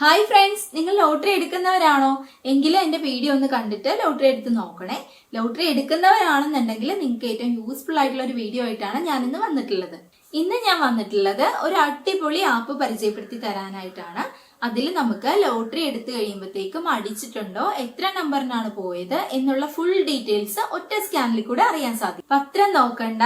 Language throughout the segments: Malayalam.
ഹായ് ഫ്രണ്ട്സ്, നിങ്ങൾ ലോട്ടറി എടുക്കുന്നവരാണോ? എങ്കിലും എൻ്റെ വീഡിയോ ഒന്ന് കണ്ടിട്ട് ലോട്ടറി എടുത്ത് നോക്കണേ. ലോട്ടറി എടുക്കുന്നവരാണെന്നുണ്ടെങ്കിൽ നിങ്ങൾക്ക് ഏറ്റവും യൂസ്ഫുൾ ആയിട്ടുള്ള ഒരു വീഡിയോ ആയിട്ടാണ് ഞാനിന്ന് വന്നിട്ടുള്ളത്. ഇന്ന് ഞാൻ വന്നിട്ടുള്ളത് ഒരു അടിപൊളി ആപ്പ് പരിചയപ്പെടുത്തി തരാനായിട്ടാണ്. അതിൽ നമുക്ക് ലോട്ടറി എടുത്തു കഴിയുമ്പോഴത്തേക്കും അടിച്ചിട്ടുണ്ടോ, എത്ര നമ്പറിനാണ് പോയത് എന്നുള്ള ഫുൾ ഡീറ്റെയിൽസ് ഒറ്റ സ്കാനിൽ കൂടെ അറിയാൻ സാധിക്കും. പത്രം നോക്കണ്ട,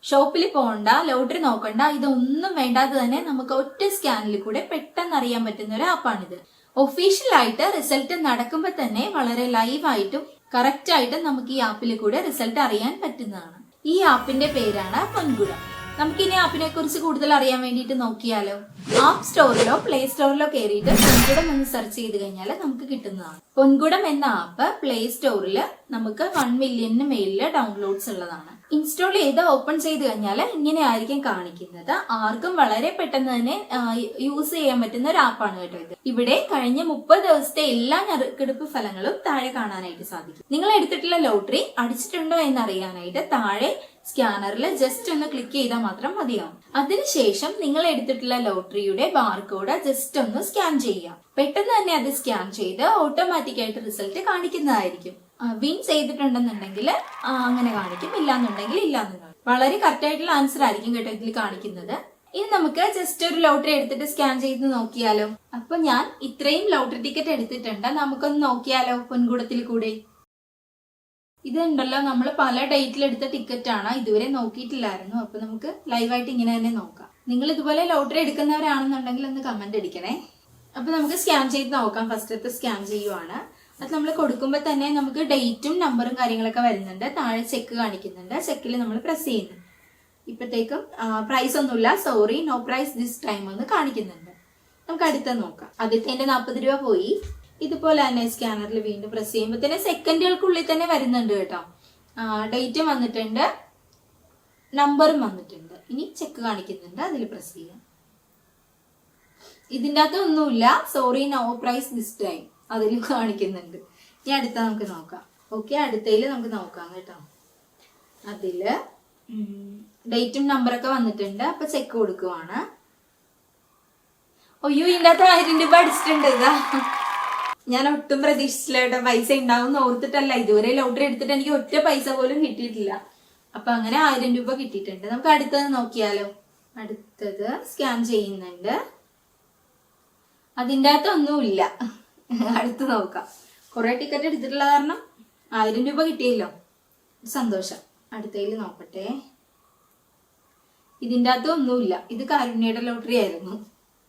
ഷോപ്പിൽ പോകണ്ട, ലോട്ടറി നോക്കണ്ട, ഇതൊന്നും വേണ്ടാതെ തന്നെ നമുക്ക് ഒറ്റ സ്കാനിൽ കൂടെ പെട്ടെന്ന് അറിയാൻ പറ്റുന്ന ഒരു ആപ്പാണിത്. ഒഫീഷ്യൽ ആയിട്ട് റിസൾട്ട് നടക്കുമ്പോൾ തന്നെ വളരെ ലൈവായിട്ടും കറക്റ്റ് ആയിട്ടും നമുക്ക് ഈ ആപ്പിൽ കൂടെ റിസൾട്ട് അറിയാൻ പറ്റുന്നതാണ്. ഈ ആപ്പിന്റെ പേരാണ് പൊൻകുടം. നമുക്കിനി ആപ്പിനെ കുറിച്ച് കൂടുതൽ അറിയാൻ വേണ്ടിയിട്ട് നോക്കിയാലോ. ആപ്പ് സ്റ്റോറിലോ പ്ലേ സ്റ്റോറിലോ കയറിയിട്ട് പൊൻകുടം എന്ന് സെർച്ച് ചെയ്ത് കഴിഞ്ഞാൽ നമുക്ക് കിട്ടുന്നതാണ്. പൊൻകുടം എന്ന ആപ്പ് പ്ലേ സ്റ്റോറിൽ നമുക്ക് 1 മില്യണിന് മേലില് ഡൗൺലോഡ്സ് ഉള്ളതാണ്. ഇൻസ്റ്റാൾ ചെയ്ത് ഓപ്പൺ ചെയ്ത് കഴിഞ്ഞാൽ ഇങ്ങനെ ആയിരിക്കും കാണിക്കുന്നത്. ആർക്കും വളരെ പെട്ടെന്ന് തന്നെ യൂസ് ചെയ്യാൻ പറ്റുന്ന ഒരു ആപ്പാണ് കേട്ടോ ഇത്. ഇവിടെ കഴിഞ്ഞ 30 ദിവസത്തെ എല്ലാ നറുക്കെടുപ്പ് ഫലങ്ങളും താഴെ കാണാനായിട്ട് സാധിക്കും. നിങ്ങൾ എടുത്തിട്ടുള്ള ലോട്ടറി അടിച്ചിട്ടുണ്ടോ എന്ന് അറിയാനായിട്ട് താഴെ സ്കാനറിൽ ജസ്റ്റ് ഒന്ന് ക്ലിക്ക് ചെയ്താൽ മാത്രം മതിയാവും. അതിനുശേഷം നിങ്ങൾ എടുത്തിട്ടുള്ള ലോട്ടറിയുടെ ബാർകോഡ് ജസ്റ്റ് ഒന്ന് സ്കാൻ ചെയ്യാം. പെട്ടെന്ന് തന്നെ അത് സ്കാൻ ചെയ്ത് ഓട്ടോമാറ്റിക് ആയിട്ട് റിസൾട്ട് കാണിക്കുന്നതായിരിക്കും. വിൻ ചെയ്തിട്ടുണ്ടെന്നുണ്ടെങ്കിൽ അങ്ങനെ കാണിക്കും, ഇല്ലാന്നുണ്ടെങ്കിൽ ഇല്ലാന്ന്. വളരെ കറക്റ്റ് ആയിട്ടുള്ള ആൻസർ ആയിരിക്കും കേട്ടോ ഇതിൽ കാണിക്കുന്നത്. ഇനി നമുക്ക് ജസ്റ്റ് ഒരു ലോട്ടറി എടുത്തിട്ട് സ്കാൻ ചെയ്ത് നോക്കിയാലോ. അപ്പൊ ഞാൻ ഇത്രയും ലോട്ടറി ടിക്കറ്റ് എടുത്തിട്ടുണ്ട്, നമുക്കൊന്ന് നോക്കിയാലോ പൊൻകുടത്തിൽ കൂടെ. ഇതുണ്ടല്ലോ, നമ്മൾ പല ഡേറ്റിൽ എടുത്ത ടിക്കറ്റ് ആണ്, ഇതുവരെ നോക്കിയിട്ടില്ലായിരുന്നു. അപ്പൊ നമുക്ക് ലൈവായിട്ട് ഇങ്ങനെ തന്നെ നോക്കാം. നിങ്ങൾ ഇതുപോലെ ലോട്ടറി എടുക്കുന്നവരാണെന്നുണ്ടെങ്കിൽ ഒന്ന് കമന്റ് അടിക്കണേ. അപ്പൊ നമുക്ക് സ്കാൻ ചെയ്ത് നോക്കാം. ഫസ്റ്റത്തെ സ്കാൻ ചെയ്യുവാണ്. അത് നമ്മൾ കൊടുക്കുമ്പോൾ തന്നെ നമുക്ക് ഡേറ്റും നമ്പറും കാര്യങ്ങളൊക്കെ വരുന്നുണ്ട്. താഴെ ചെക്ക് കാണിക്കുന്നുണ്ട്. ചെക്കിൽ നമ്മൾ പ്രസ് ചെയ്യുന്നു. ഇപ്പത്തേക്കും പ്രൈസ് ഒന്നുമില്ല, sorry no prize this time എന്ന് കാണിക്കുന്നുണ്ട്. നമുക്ക് അടുത്ത നോക്കാം. ആദ്യത്തെ 40 രൂപ പോയി. ഇതുപോലെ തന്നെ സ്കാനറിൽ വീണ്ടും പ്രസ് ചെയ്യുമ്പോൾ തന്നെ സെക്കൻഡുകൾക്കുള്ളിൽ തന്നെ വരുന്നുണ്ട് കേട്ടോ. ഡേറ്റും വന്നിട്ടുണ്ട്, നമ്പറും വന്നിട്ടുണ്ട്. ഇനി ചെക്ക് കാണിക്കുന്നുണ്ട്, അതിൽ പ്രസ് ചെയ്യാം. ഇതിൻ്റെ അകത്ത് ഒന്നുമില്ല, sorry no prize this time അതിൽ കാണിക്കുന്നുണ്ട്. ഇനി അടുത്ത നമുക്ക് നോക്കാം. ഓക്കെ, അടുത്തതിൽ നമുക്ക് നോക്കാം കേട്ടോ. അതില് ഡേറ്റും നമ്പറൊക്കെ വന്നിട്ടുണ്ട്. അപ്പൊ ചെക്ക് കൊടുക്കുവാണ്. അയ്യോ, ഇതിൻ്റെ അകത്ത് 1000 രൂപ അടിച്ചിട്ടുണ്ട്. ഇതാ, ഞാൻ ഒട്ടും പ്രതീക്ഷിച്ചില്ല കേട്ടോ. പൈസ ഉണ്ടാവും ഓർത്തിട്ടല്ല. ഇതുവരെ ലോട്ടറി എടുത്തിട്ട് എനിക്ക് ഒറ്റ പൈസ പോലും കിട്ടിയിട്ടില്ല. അപ്പൊ അങ്ങനെ 1000 രൂപ കിട്ടിയിട്ടുണ്ട്. നമുക്ക് അടുത്തത് നോക്കിയാലോ. അടുത്തത് സ്കാൻ ചെയ്യുന്നുണ്ട്. അതിൻ്റെ അകത്ത് ഒന്നുമില്ല. അടുത്ത് നോക്കാം. കുറെ ടിക്കറ്റ് എടുത്തിട്ടുള്ള കാരണം 1000 രൂപ കിട്ടിയല്ലോ, സന്തോഷം. അടുത്തതിൽ നോക്കട്ടെ. ഇതിൻ്റെ അകത്ത് ഒന്നുമില്ല. ഇത് കാരുണ്യയുടെ ലോട്ടറി ആയിരുന്നു.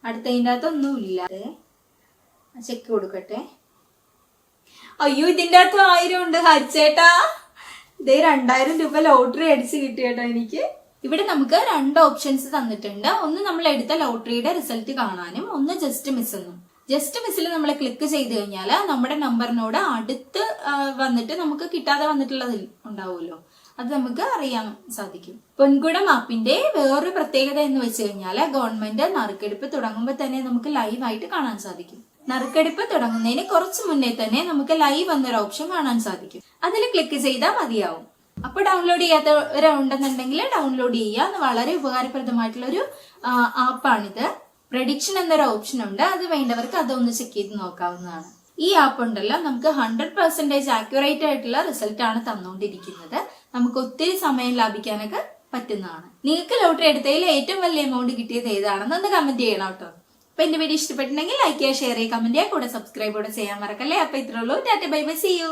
അടുത്തതിൻ്റെ അകത്ത് ഒന്നുമില്ല. ചെക്ക് കൊടുക്കട്ടെ. അയ്യോ, ഇതിൻ്റെ അകത്ത് 1000 ഉണ്ട്. ഹരിച്ചേട്ടാ, ഇതേ 2000 രൂപ ലോട്ടറി അടിച്ച് കിട്ടിയേട്ടാ എനിക്ക്. ഇവിടെ നമുക്ക് 2 ഓപ്ഷൻസ് തന്നിട്ടുണ്ട്. ഒന്ന് നമ്മൾ എടുത്ത ലോട്ടറിയുടെ റിസൾട്ട് കാണാനും, ഒന്ന് ജസ്റ്റ് മിസ് എന്നും. ജസ്റ്റ് മിസ്സിൽ നമ്മൾ ക്ലിക്ക് ചെയ്ത് കഴിഞ്ഞാൽ നമ്മുടെ നമ്പറിനോട് അടുത്ത് വന്നിട്ട് നമുക്ക് കിട്ടാതെ വന്നിട്ടുള്ളത് ഉണ്ടാവുമല്ലോ, അത് നമുക്ക് അറിയാൻ സാധിക്കും. പൊൻകുടം ആപ്പിന്റെ വേറൊരു പ്രത്യേകത എന്ന് വെച്ച് കഴിഞ്ഞാൽ ഗവൺമെന്റ് നറുക്കെടുപ്പ് തുടങ്ങുമ്പോൾ തന്നെ നമുക്ക് ലൈവായിട്ട് കാണാൻ സാധിക്കും. നറുക്കെടുപ്പ് തുടങ്ങുന്നതിന് കുറച്ച് മുന്നേ തന്നെ നമുക്ക് ലൈവ് എന്നൊരു ഓപ്ഷൻ കാണാൻ സാധിക്കും. അതിൽ ക്ലിക്ക് ചെയ്താൽ മതിയാവും. അപ്പൊ ഡൗൺലോഡ് ചെയ്യാത്തവരുണ്ടെന്നുണ്ടെങ്കിൽ ഡൗൺലോഡ് ചെയ്യുക. വളരെ ഉപകാരപ്രദമായിട്ടുള്ള ഒരു ആപ്പാണിത്. പ്രഡിക്ഷൻ എന്നൊരു ഓപ്ഷൻ ഉണ്ട്, അത് വേണ്ടവർക്ക് അതൊന്ന് ചെക്ക് ചെയ്ത് നോക്കാവുന്നതാണ്. ഈ ആപ്പ് ഉണ്ടല്ലോ, നമുക്ക് 100% ആക്യുറേറ്റ് ആയിട്ടുള്ള റിസൾട്ട് ആണ് തന്നുകൊണ്ടിരിക്കുന്നത്. നമുക്ക് ഒത്തിരി സമയം ലാഭിക്കാനൊക്കെ പറ്റുന്നതാണ്. നിങ്ങൾക്ക് ലോട്ടറി എടുത്തതിൽ ഏറ്റവും വലിയ എമൗണ്ട് കിട്ടിയത് ഏതാണെന്ന് ഒന്ന് കമന്റ് ചെയ്യണം കേട്ടോ. അപ്പൊ എന്റെ വീഡിയോ ഇഷ്ടപ്പെട്ടിട്ടുണ്ടെങ്കിൽ ലൈക്ക് ചെയ്യുക, ഷെയർ ചെയ്യുക, കമന്റ് ചെയ്യുക, കൂടെ സബ്സ്ക്രൈബ് കൂടെ ചെയ്യാൻ മറക്കല്ലേ. അപ്പൊ ഇത്രേ ഉള്ളൂ. Tata bye bye, see U.